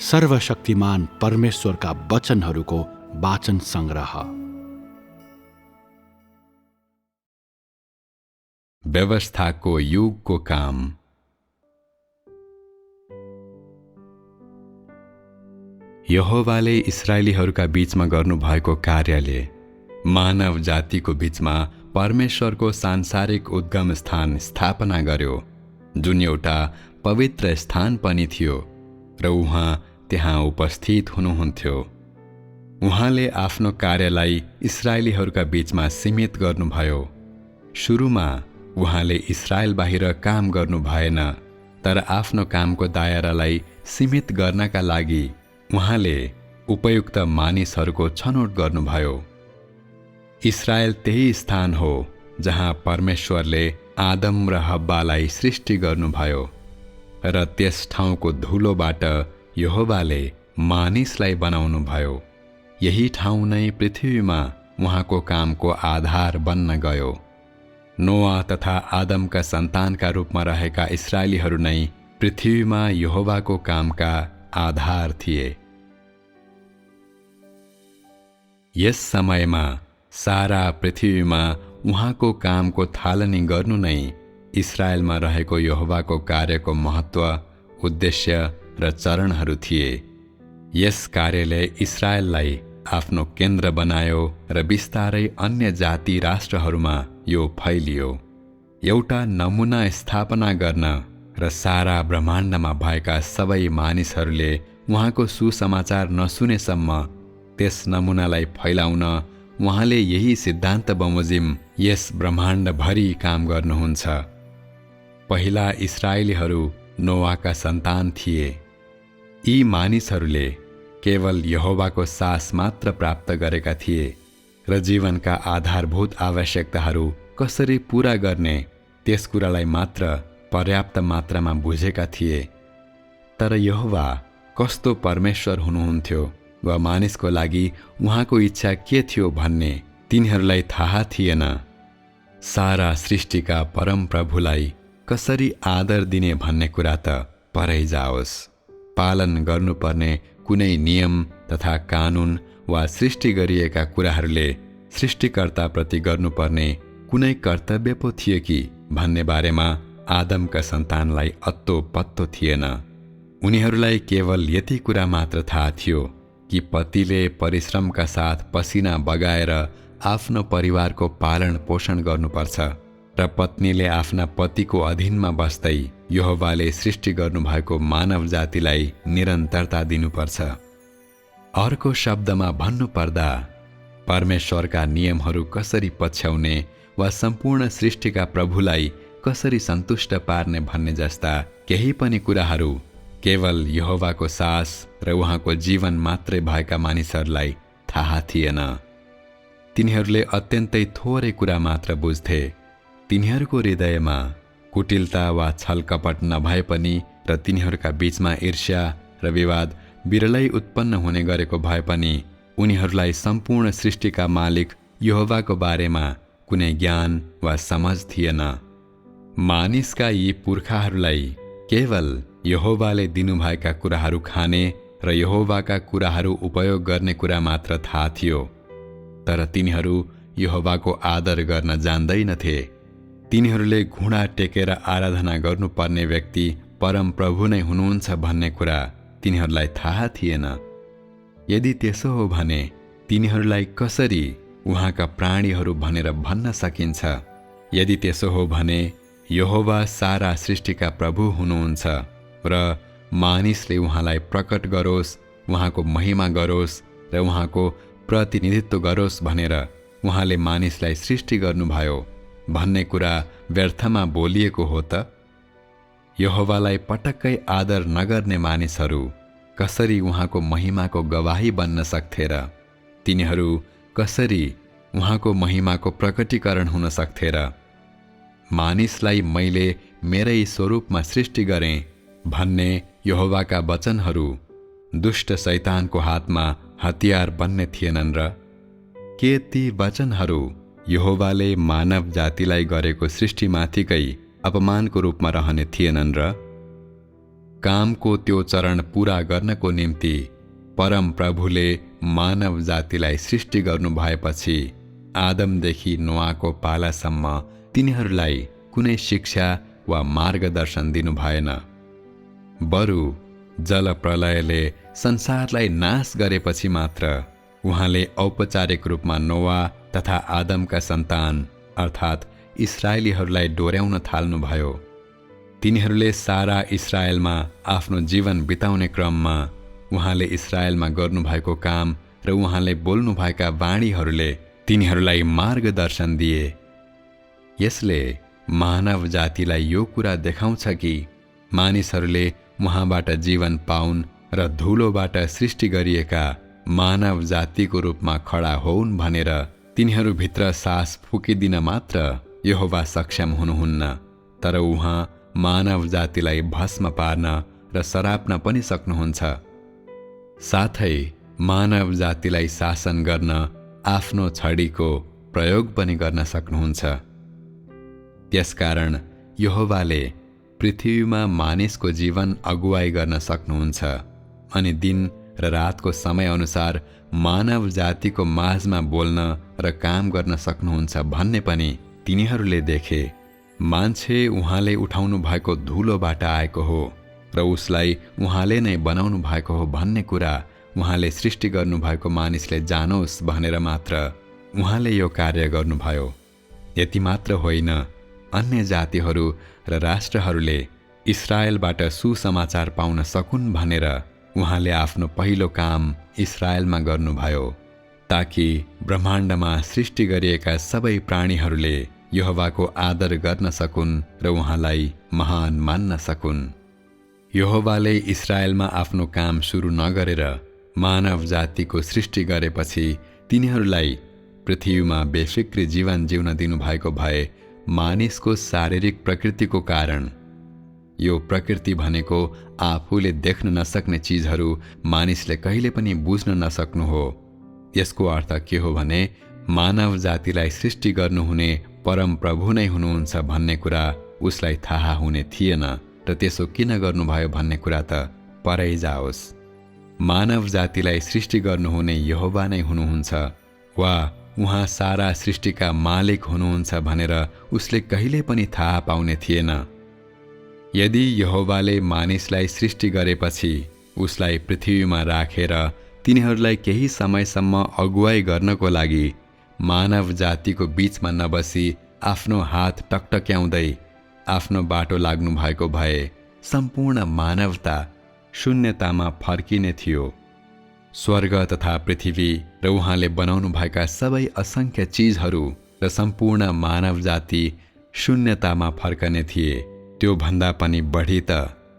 सर्वशक्तिमान परमेश्वरका वचनहरूको वाचन संग्रह। व्यवस्थाको युगको काम। यहोवाले इस्राएलीहरूका बीचमा गर्नुभएको कार्यले मानव जातिको बीचमा परमेश्वरको सांसारिक उद्गम स्थान स्थापना गर्यो, जुन एउटा पवित्र स्थान पनि थियो र उहाँ त्यहाँ उपस्थित हुनुहुन्थ्यो। उहाँले आफ्नो कार्यलाई इस्राएलीहरूका बीचमा सीमित गर्नुभयो। सुरुमा उहाँले इस्राएल बाहिर काम गर्नु भएन, तर आफ्नो कामको दायरालाई सीमित गर्नका लागि उहाँले उपयुक्त मानिसहरूको छनौट गर्नुभयो। इस्राएल त्यही स्थान हो जहाँ परमेश्वरले आदम र हब्बालाई सृष्टि गर्नुभयो र त्यस ठाउँको धुलोबाट यहोवाले मानिसलाई बनाउनुभयो। यही ठाउँ नै पृथ्वीमा उहाँको कामको आधार बन्न गयो। नोआ तथा आदमका सन्तानका रूपमा रहेका इस्राएलीहरू नै पृथ्वीमा यहोवाको कामका आधार थिए। यस समयमा सारा पृथ्वीमा उहाँको कामको थालनी गर्नु नै इस्राएलमा रहेको यहोवाको कार्यको महत्त्व, उद्देश्य र चरणहरू थिए। यस कार्यले इस्राएललाई आफ्नो केन्द्र बनायो र बिस्तारै अन्य जाति राष्ट्रहरूमा यो फैलियो। एउटा नमुना स्थापना गर्न र सारा ब्रह्माण्डमा भएका सबै मानिसहरूले उहाँको सुसमाचार नसुनेसम्म त्यस नमुनालाई फैलाउन उहाँले यही सिद्धान्त बमोजिम यस ब्रह्माण्डभरि काम गर्नुहुन्छ। पहिला इस्राएलीहरू नोआका सन्तान थिए। यी मानिसहरूले केवल यहोवाको सास मात्र प्राप्त गरेका थिए र जीवनका आधारभूत आवश्यकताहरू कसरी पूरा गर्ने त्यस कुरालाई मात्र पर्याप्त मात्रामा बुझेका थिए। तर यहोवा कस्तो परमेश्वर हुनुहुन्थ्यो वा मानिसको लागि उहाँको इच्छा के थियो भन्ने तिनीहरूलाई थाहा थिएन। सारा सृष्टिका परम प्रभुलाई कसरी आदर दिने भन्ने कुरा त परै जाओस्। पालन गर्नुपर्ने कुनै नियम तथा कानुन वा सृष्टि गरिएका कुराहरूले सृष्टिकर्ताप्रति गर्नुपर्ने कुनै कर्तव्य पो थियो कि भन्ने बारेमा आदमका सन्तानलाई अत्तो पत्तो थिएन। उनीहरूलाई केवल यति कुरा मात्र थाहा थियो कि पतिले परिश्रमका साथ पसिना बगाएर आफ्नो परिवारको पालन पोषण गर्नुपर्छ र पत्नीले आफ्ना पतिको अधीनमा बस्दै यहोवाले सृष्टि गर्नुभएको मानव जातिलाई निरन्तरता दिनुपर्छ। अर्को शब्दमा भन्नुपर्दा परमेश्वरका नियमहरू कसरी पछ्याउने वा सम्पूर्ण सृष्टिका प्रभुलाई कसरी सन्तुष्ट पार्ने भन्ने जस्ता केही पनि कुराहरू केवल यहोवाको सास र उहाँको जीवन मात्रै भएका मानिसहरूलाई थाहा थिएन। तिनीहरूले अत्यन्तै थोरै कुरा मात्र बुझ्थे। तिनीहरूको हृदयमा कुटिलता वा छलकपट नभए पनि र तिनीहरूका बीचमा ईर्ष्या र विवाद बिरलै उत्पन्न हुने गरेको भए पनि उनीहरूलाई सम्पूर्ण सृष्टिका मालिक यहोवाको बारेमा कुनै ज्ञान वा समझ थिएन। मानिसका यी पुर्खाहरूलाई केवल यहोवाले दिनुभएका कुराहरू खाने र यहोवाका कुराहरू उपयोग गर्ने कुरा मात्र थाहा थियो, तर तिनीहरू यहोवाको आदर गर्न जान्दैनथे। तिनीहरूले घुँडा टेकेर आराधना गर्नुपर्ने व्यक्ति परम प्रभु नै हुनुहुन्छ भन्ने कुरा तिनीहरूलाई थाहा थिएन। यदि त्यसो हो भने तिनीहरूलाई कसरी उहाँका प्राणीहरू भनेर भन्न सकिन्छ? यदि त्यसो हो भने यहोवा सारा सृष्टिका प्रभु हुनुहुन्छ र मानिसले उहाँलाई प्रकट गरोस्, उहाँको महिमा गरोस् र उहाँको प्रतिनिधित्व गरोस् भनेर उहाँले मानिसलाई सृष्टि गर्नुभयो भन्ने कुरा व्यर्थमा बोलिएको हो त? यहोवालाई पटक्कै आदर नगर्ने मानिसहरू कसरी उहाँको महिमाको गवाही बन्न सक्थे र? तिनीहरू कसरी उहाँको महिमाको प्रकटीकरण हुन सक्थे र? मानिसलाई मैले मेरै स्वरूपमा सृष्टि गरेँ भन्ने यहोवाका वचनहरू दुष्ट शैतानको हातमा हतियार बन्ने थिएनन् र? के ती वचनहरू यहोवाले मानव जातिलाई गरेको सृष्टिमाथिकै अपमानको रूपमा रहने थिएनन् र? कामको त्यो चरण पूरा गर्नको निम्ति परम प्रभुले मानव जातिलाई सृष्टि गर्नु भएपछि आदमदेखि नोआको पालासम्म तिनीहरूलाई कुनै शिक्षा वा मार्गदर्शन दिनु भएन। बरु जलप्रलयले संसारलाई नाश गरेपछि मात्र उहाँले औपचारिक रूपमा नोआ तथा आदमका सन्तान अर्थात् इस्राएलीहरूलाई डोर्याउन थाल्नुभयो। तिनीहरूले सारा इस्राएलमा आफ्नो जीवन बिताउने क्रममा उहाँले इस्राएलमा गर्नुभएको काम र उहाँले बोल्नुभएका वाणीहरूले तिनीहरूलाई मार्गदर्शन दिए। यसले मानव जातिलाई यो कुरा देखाउँछ कि मानिसहरूले उहाँबाट जीवन पाउन् र धुलोबाट सृष्टि गरिएका मानव जातिको रूपमा खडा होउन् भनेर तिनीहरूभित्र सास फुकिदिन मात्र यहोवा सक्षम हुनुहुन्न, तर उहाँ मानव जातिलाई भस्म पार्न र सराप्न पनि सक्नुहुन्छ। साथै मानव जातिलाई शासन गर्न आफ्नो छडीको प्रयोग पनि गर्न सक्नुहुन्छ। त्यसकारण यहोवाले पृथ्वीमा मानिसको जीवन अगुवाई गर्न सक्नुहुन्छ अनि दिन र रातको समय अनुसार मानव जातिको माझमा बोल्न र काम गर्न सक्नुहुन्छ भन्ने पनि तिनीहरूले देखे। मान्छे उहाँले उठाउनु भएको धुलोबाट आएको हो र उसलाई उहाँले नै बनाउनु भएको हो भन्ने कुरा उहाँले सृष्टि गर्नुभएको मानिसले जानोस् भनेर मात्र उहाँले यो कार्य गर्नुभयो। यति मात्र होइन, अन्य जातिहरू र राष्ट्रहरूले इस्राएलबाट सुसमाचार पाउन सकुन् भनेर उहाँले आफ्नो पहिलो काम इस्राएलमा गर्नुभयो, ताकि ब्रह्माण्डमा सृष्टि गरिएका सबै प्राणीहरूले यहोवाको आदर गर्न सकुन् र उहाँलाई महान मान्न सकुन्। यहोवाले इस्राएलमा आफ्नो काम सुरु नगरेर मानव जातिको सृष्टि गरेपछि तिनीहरूलाई पृथ्वीमा बेफिक्री जीवन जिउन दिनुभएको भए मानिसको शारीरिक प्रकृतिको कारण, यो प्रकृति भनेको आफूले देख्न नसक्ने चिजहरू मानिसले कहिले पनि बुझ्न नसक्नु हो। यसको अर्थ के हो भने मानव जातिलाई सृष्टि गर्नुहुने परम प्रभु नै हुनुहुन्छ भन्ने कुरा उसलाई थाहा हुने थिएन र त्यसो किन गर्नुभयो भन्ने कुरा त परै जाओस्। मानव जातिलाई सृष्टि गर्नुहुने यहोवा नै हुनुहुन्छ वा उहाँ सारा सृष्टिका मालिक हुनुहुन्छ भनेर उसले कहिले पनि थाहा पाउने थिएन। यदि यहोवाले मानिसलाई सृष्टि गरेपछि उसलाई पृथ्वीमा राखेर तिनीहरूलाई केही समयसम्म अगुवाई गर्नको लागि मानव जातिको बीचमा नबसी आफ्नो हात टकटक्याउँदै आफ्नो बाटो लाग्नु भएको भए सम्पूर्ण मानवता शून्यतामा फर्किने थियो। स्वर्ग तथा पृथ्वी र उहाँले बनाउनु भएका सबै असंख्य चिजहरू र सम्पूर्ण मानव जाति शून्यतामा फर्कने थिए। त्यो भन्दा पनि बढी त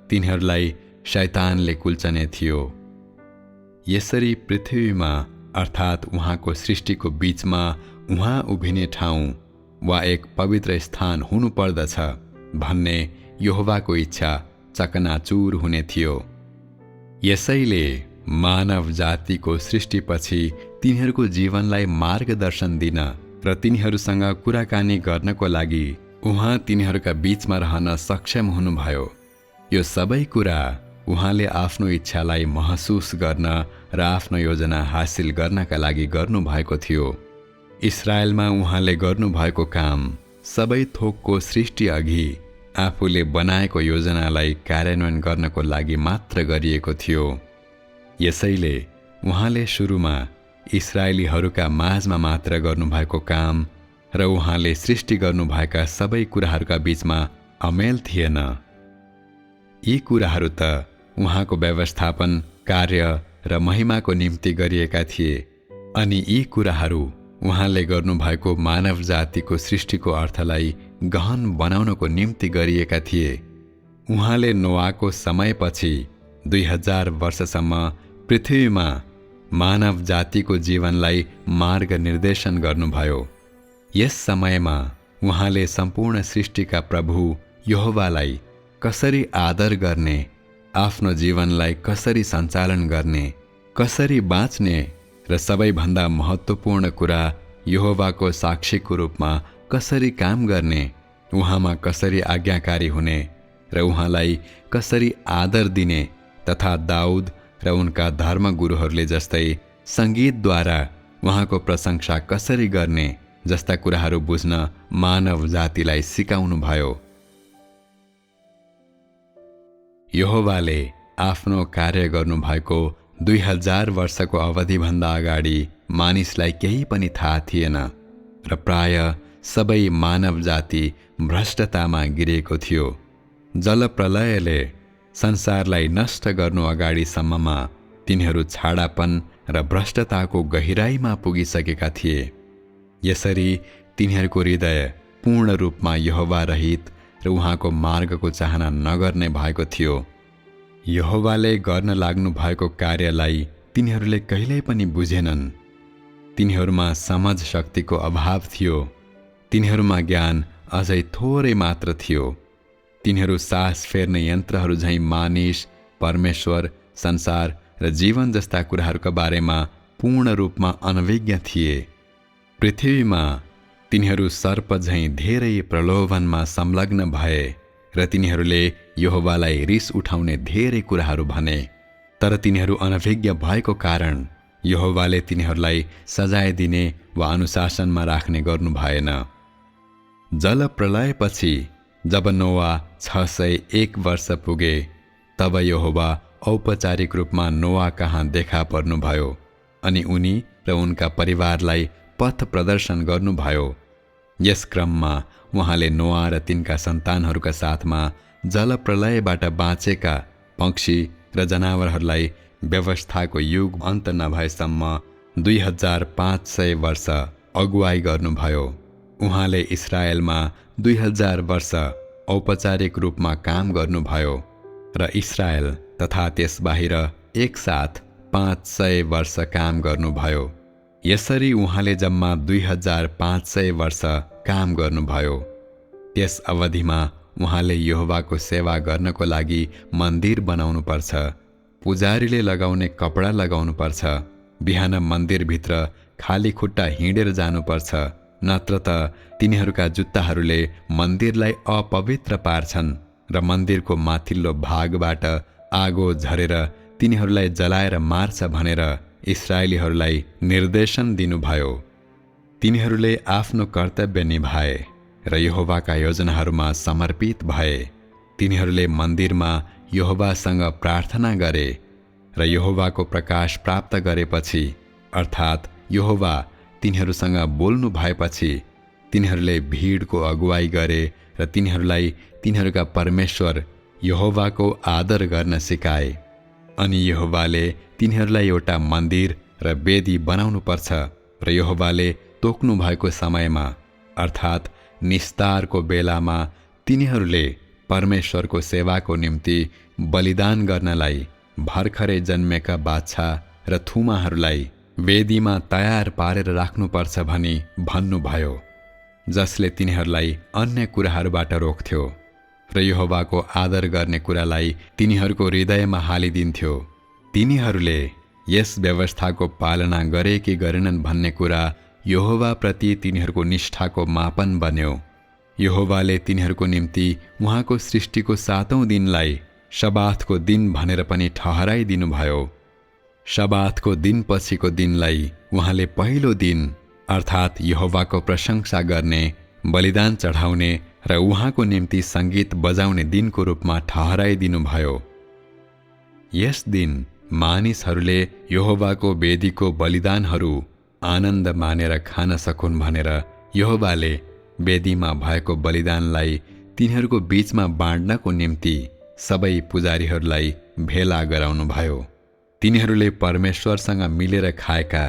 तिनीहरूलाई शैतानले कुल्चने थियो। यसरी पृथ्वीमा अर्थात् उहाँको सृष्टिको बीचमा उहाँ उभिने ठाउँ वा एक पवित्र स्थान हुनुपर्दछ भन्ने यहोवाको इच्छा चकनाचुर हुने थियो। यसैले मानव जातिको सृष्टिपछि तिनीहरूको जीवनलाई मार्गदर्शन दिन र तिनीहरूसँग कुराकानी गर्नको लागि उहाँ तिनीहरूका बीचमा रहन सक्षम हुनुभयो। यो सबै कुरा उहाँले आफ्नो इच्छालाई महसुस गर्न र आफ्नो योजना हासिल गर्नका लागि गर्नुभएको थियो। इस्राएलमा उहाँले गर्नुभएको काम सबै थोकको सृष्टि अघि आफूले बनाएको योजनालाई कार्यान्वयन गर्नको लागि मात्र गरिएको थियो। यसैले उहाँले सुरुमा इस्राएलीहरूका माझमा मात्र गर्नुभएको काम र उहाँले सृष्टि गर्नुभएका सबै कुराहरूका बीचमा अमेल थिएन। यी कुराहरू त उहाँको व्यवस्थापन कार्य र महिमाको निम्ति गरिएका थिए अनि यी कुराहरू उहाँले गर्नुभएको मानव जातिको सृष्टिको अर्थलाई गहन बनाउनको निम्ति गरिएका थिए। उहाँले नोआको समयपछि 2000 वर्षसम्म पृथ्वीमा मानव जातिको जीवनलाई मार्ग निर्देशन गर्नुभयो। यस समयमा उहाँले सम्पूर्ण सृष्टिका प्रभु यहोवालाई कसरी आदर गर्ने, आफ्नो जीवनलाई कसरी सञ्चालन गर्ने, कसरी बाँच्ने र सबैभन्दा महत्त्वपूर्ण कुरा यहोवाको साक्षीको रूपमा कसरी काम गर्ने, उहाँमा कसरी आज्ञाकारी हुने र उहाँलाई कसरी आदर दिने तथा दाउद र उनका धर्मगुरुहरूले जस्तै सङ्गीतद्वारा उहाँको प्रशंसा कसरी गर्ने जस्ता कुराहरू बुझ्न मानव जातिलाई सिकाउनुभयो। यहोवाले आफ्नो कार्य गर्नुभएको 2000 वर्षको अवधिभन्दा अगाडि मानिसलाई केही पनि थाहा थिएन र प्राय सबै मानव जाति भ्रष्टतामा गिरेको थियो। जलप्रलयले संसारलाई नष्ट गर्नु अगाडिसम्ममा तिनीहरू छाडापन र भ्रष्टताको गहिराईमा पुगिसकेका थिए। यसरी तिनीहरूको हृदय पूर्ण रूपमा यहोवा रहित र उहाँको मार्गको चाहना नगर्ने भएको थियो। यहोवाले गर्न लाग्नु भएको कार्यलाई तिनीहरूले कहिल्यै पनि बुझेनन्। तिनीहरूमा समझ शक्तिको अभाव थियो। तिनीहरूमा ज्ञान अझै थोरै मात्र थियो। तिनीहरू सास फेर्ने यन्त्रहरू झैँ मानिस, परमेश्वर, संसार र जीवन जस्ता कुराहरूका बारेमा पूर्ण रूपमा अनभिज्ञ थिए। पृथ्वीमा तिनीहरू सर्प झैँ धेरै प्रलोभनमा संलग्न भए र तिनीहरूले यहोवालाई रिस उठाउने धेरै कुराहरू भने। तर तिनीहरू अनभिज्ञ भएको कारण यहोवाले तिनीहरूलाई सजाय दिने वा अनुशासनमा राख्ने गर्नु भएन। जलप्रलयपछि जब नोआ 601 वर्ष पुगे तब यहोवा औपचारिक रूपमा नोआ कहाँ देखा पर्नुभयो अनि उनी र उनका परिवारलाई पथ प्रदर्शन गर्नुभयो। यस क्रममा उहाँले नोआ र तिनका सन्तानहरूका साथमा जलप्रलयबाट बाँचेका पक्षी र जनावरहरूलाई व्यवस्थाको युग अन्त नभएसम्म 2500 वर्ष अगुवाई गर्नुभयो। उहाँले इस्राएलमा 2000 वर्ष औपचारिक रूपमा काम गर्नुभयो र इस्राएल तथा त्यसबाहिर एकसाथ 500 वर्ष काम गर्नुभयो। यसरी उहाँले जम्मा 2500 वर्ष काम गर्नुभयो। त्यस अवधिमा उहाँले यहोवाको सेवा गर्नको लागि मन्दिर बनाउनुपर्छ, पुजारीले लगाउने कपडा लगाउनुपर्छ, बिहान मन्दिरभित्र खाली खुट्टा हिँडेर जानुपर्छ, नत्र त तिनीहरूका जुत्ताहरूले मन्दिरलाई अपवित्र पार्छन् र मन्दिरको माथिल्लो भागबाट आगो झरेर तिनीहरूलाई जलाएर मार्छ भनेर इस्राएलीहरूलाई निर्देशन दिनुभयो। तिनीहरूले आफ्नो कर्तव्य निभाए र यहोवाका योजनाहरूमा समर्पित भए। तिनीहरूले मन्दिरमा यहोवासँग प्रार्थना गरे र यहोवाको प्रकाश प्राप्त गरेपछि अर्थात् यहोवा तिनीहरूसँग बोल्नु भएपछि तिनीहरूले भिडको अगुवाई गरे र तिनीहरूलाई तिनीहरूका परमेश्वर यहोवाको आदर गर्न सिकाए। अनि यहोवाले तिनीहरूलाई एउटा मन्दिर र वेदी बनाउनुपर्छ र यहोवाले तोक्नु भएको समयमा अर्थात् निस्तारको बेलामा तिनीहरूले परमेश्वरको सेवाको निम्ति बलिदान गर्नलाई भर्खरै जन्मेका बाछा र थुमाहरूलाई वेदीमा तयार पारेर राख्नुपर्छ भनी भन्नुभयो, जसले तिनीहरूलाई अन्य कुराहरूबाट रोक्थ्यो र यहोवाको आदर गर्ने कुरालाई तिनीहरूको हृदयमा हालिदिन्थ्यो। तिनीहरूले यस व्यवस्थाको पालना गरे कि गरेनन् भन्ने कुरा यहोवाप्रति तिनीहरूको निष्ठाको मापन बन्यो। यहोवाले तिनीहरूको निम्ति उहाँको सृष्टिको 7औं दिनलाई शबाथको दिन भनेर पनि ठहराइदिनुभयो। शबाथको दिन पछिको दिनलाई उहाँले पहिलो दिन अर्थात् यहोवाको प्रशंसा गर्ने, बलिदान चढाउने र उहाँको निम्ति सङ्गीत बजाउने दिनको रूपमा ठहराइदिनुभयो। यस दिन मानिसहरूले यहोवाको वेदीको बलिदानहरू आनन्द मानेर खान सकुन् भनेर यहोवाले वेदीमा भएको बलिदानलाई तिनीहरूको बीचमा बाँड्नको निम्ति सबै पुजारीहरूलाई भेला गराउनुभयो। तिनीहरूले परमेश्वरसँग मिलेर खाएका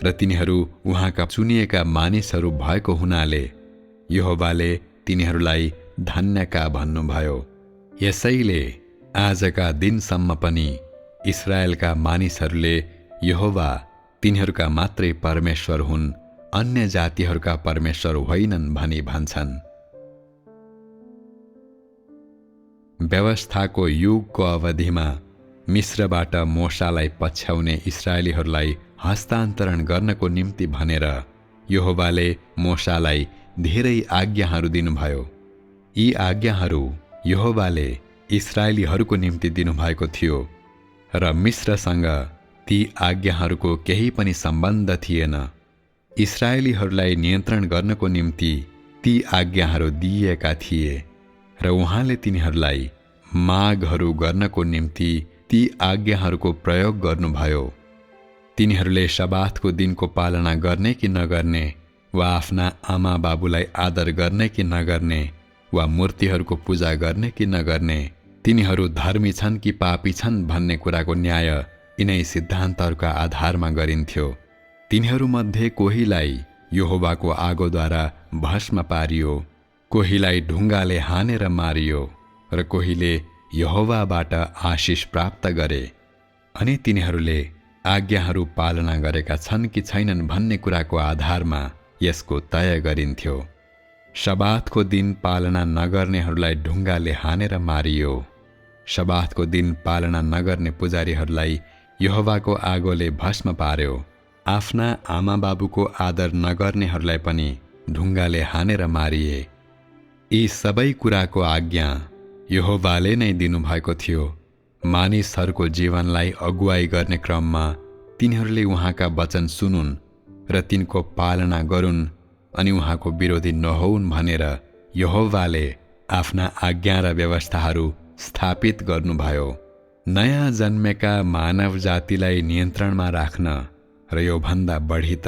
र तिनीहरू उहाँका चुनिएका मानिसहरू भएको हुनाले यहोवाले तिनीहरूलाई धन्यका भन्नुभयो। यसैले आजका दिनसम्म पनि इस्राएलका मानिसहरूले यहोवा तिनीहरूका मात्रै परमेश्वर हुन्, अन्य जातिहरूका परमेश्वर होइनन् भनी भन्छन्। व्यवस्थाको युगको अवधिमा मिस्रबाट मोशालाई पछ्याउने इस्राएलीहरूलाई हस्तान्तरण गर्नको निम्ति भनेर यहोवाले मोशालाई धेरै आज्ञाहरू दिनुभयो। यी आज्ञाहरू यहोवाले इस्राएलीहरूको निम्ति दिनुभएको थियो र मिस्रसँग ती आज्ञाहरूको केही पनि सम्बन्ध थिएन। इस्राएलीहरूलाई नियन्त्रण गर्नको निम्ति ती आज्ञाहरू दिइएका थिए र उहाँले तिनीहरूलाई मागहरू गर्नको निम्ति ती आज्ञाहरूको प्रयोग गर्नुभयो। तिनीहरूले शबातको दिनको पालना गर्ने कि नगर्ने, वा आफ्ना आमा बाबुलाई आदर गर्ने कि नगर्ने, वा मूर्तिहरूको पूजा गर्ने कि नगर्ने, तिनीहरू धर्मी छन् कि पापी छन् भन्ने कुराको न्याय यिनै सिद्धान्तहरूका आधारमा गरिन्थ्यो। तिनीहरूमध्ये कोहीलाई यहोवाको आगोद्वारा भस्म पारियो, कोहीलाई ढुङ्गाले हानेर मारियो र कोहीले यहोवाबाट आशिष प्राप्त गरे। अनि तिनीहरूले आज्ञाहरू पालना गरेका छन् कि छैनन् भन्ने कुराको आधारमा यसको तय गरिन्थ्यो। शबातको दिन पालना नगर्नेहरूलाई ढुङ्गाले हानेर मारियो। शबातको दिन पालना नगर्ने पुजारीहरूलाई यहोवाको आगोले भस्म पार्यो। आफ्ना आमा बाबुको आदर नगर्नेहरूलाई पनि ढुङ्गाले हानेर मारिए। यी सबै कुराको आज्ञा यहोवाले नै दिनुभएको थियो। मानिसहरूको जीवनलाई अगुवाई गर्ने क्रममा तिनीहरूले उहाँका वचन सुनुन् र तिनको पालना गरून् अनि उहाँको विरोधी नहोउन् भनेर यहोवाले आफ्ना आज्ञा र व्यवस्थाहरू स्थापित गर्नुभयो। नयाँ जन्मेका मानव जातिलाई नियन्त्रणमा राख्न र योभन्दा बढी त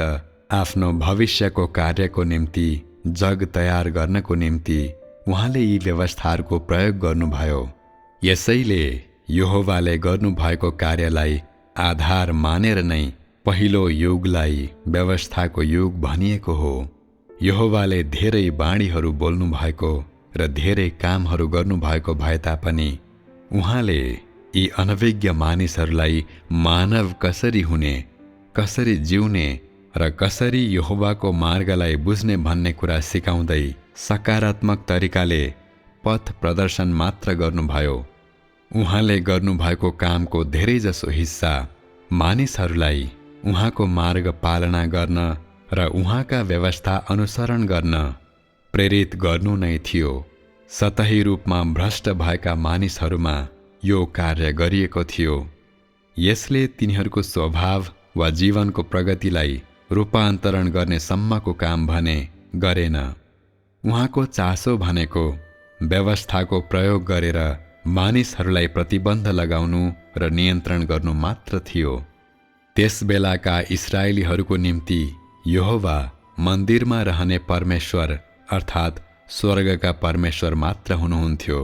आफ्नो भविष्यको कार्यको निम्ति जग तयार गर्नको निम्ति उहाँले यी व्यवस्थाहरूको प्रयोग गर्नुभयो। यसैले यहोवाले गर्नुभएको कार्यलाई आधार मानेर नै पहिलो युगलाई व्यवस्थाको युग भनिएको हो। यहोवाले धेरै बाणीहरू बोल्नुभएको र धेरै कामहरू गर्नुभएको भए तापनि उहाँले यी अनभिज्ञ मानिसहरूलाई मानव कसरी हुने, कसरी जिउने र कसरी यहोवाको मार्गलाई बुझ्ने भन्ने कुरा सिकाउँदै सकारात्मक तरिकाले पथ प्रदर्शन मात्र गर्नुभयो। उहाँले गर्नुभएको कामको धेरैजसो हिस्सा मानिसहरूलाई उहाँको मार्ग पालना गर्न र उहाँका व्यवस्था अनुसरण गर्न प्रेरित गर्नु नै थियो। सतही रूपमा भ्रष्ट भएका मानिसहरूमा यो कार्य गरिएको थियो। यसले तिनीहरूको स्वभाव वा जीवनको प्रगतिलाई रूपान्तरण गर्ने सम्मको काम भने गरेन। उहाँको चासो भनेको व्यवस्थाको प्रयोग गरेर मानिसहरूलाई प्रतिबन्ध लगाउनु र नियन्त्रण गर्नु मात्र थियो। त्यस बेलाका इस्राएलीहरूको निम्ति यहोवा मन्दिरमा रहने परमेश्वर अर्थात् स्वर्गका परमेश्वर मात्र हुनुहुन्थ्यो।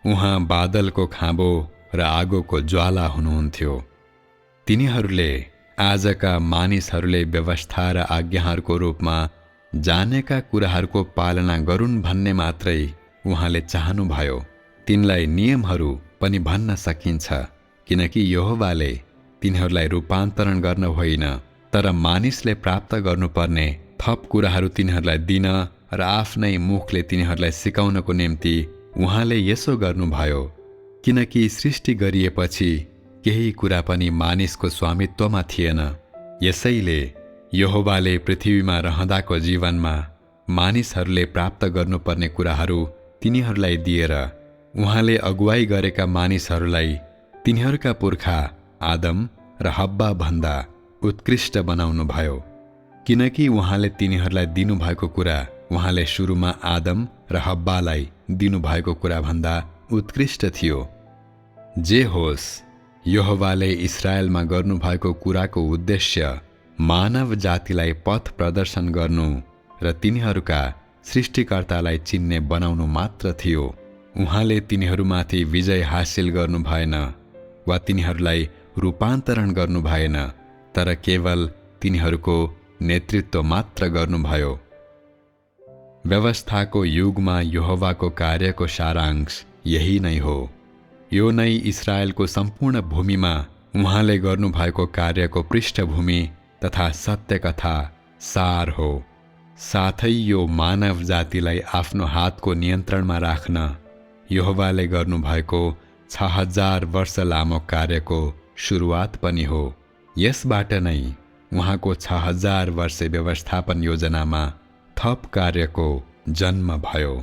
उहाँ बादलको खाँबो र आगोको ज्वाला हुनुहुन्थ्यो। तिनीहरूले आजका मानिसहरूले व्यवस्था र आज्ञाहरूको रूपमा जानेका कुराहरूको पालना गरून् भन्ने मात्रै उहाँले चाहनुभयो। तिनलाई नियमहरू पनि भन्न सकिन्छ, किनकि यहोवाले तिनीहरूलाई रूपान्तरण गर्न होइन, तर मानिसले प्राप्त गर्नुपर्ने थप कुराहरू तिनीहरूलाई दिन र आफ्नै मुखले तिनीहरूलाई सिकाउनको निम्ति उहाँले यसो गर्नुभयो। किनकि सृष्टि गरिएपछि केही कुरा पनि मानिसको स्वामित्वमा थिएन। यसैले यहोवाले पृथ्वीमा रहँदाको जीवनमा मानिसहरूले प्राप्त गर्नुपर्ने कुराहरू तिनीहरूलाई दिएर उहाँले अगुवाई गरेका मानिसहरूलाई तिनीहरूका पुर्खा आदम र हब्बा भन्दा उत्कृष्ट बनाउनुभयो। किनकि उहाँले तिनीहरूलाई दिनुभएको कुरा उहाँले सुरुमा आदम र हब्बालाई दिनुभएको कुरा भन्दा उत्कृष्ट थियो। जे होस्, यहोवाले इस्राएलमा गर्नुभएको कुराको उद्देश्य मानव जातिलाई पथ प्रदर्शन गर्नु र तिनीहरूका सृष्टिकर्तालाई चिन्ने बनाउनु मात्र थियो। उहाँले तिनीहरूमाथि विजय हासिल गर्नु भएन वा तिनीहरूलाई रूपान्तरण गर्नु भएन, तर केवल तिनीहरूको नेतृत्व मात्र गर्नुभयो। व्यवस्थाको युगमा यहोवाको कार्यको सारांश यही नै हो। यो नै इस्राएलको सम्पूर्ण भूमिमा उहाँले गर्नुभएको कार्यको पृष्ठभूमि तथा सत्यकथा सार हो। साथै यो मानव जातिलाई आफ्नो हातको नियन्त्रणमा राख्न यहोवाले गर्नुभएको 6000 वर्ष लामो कार्यको सुरुवात पनि हो। यसबाट नै उहाँको 6000 वर्ष व्यवस्थापन योजनामा थप कार्यको जन्म भयो।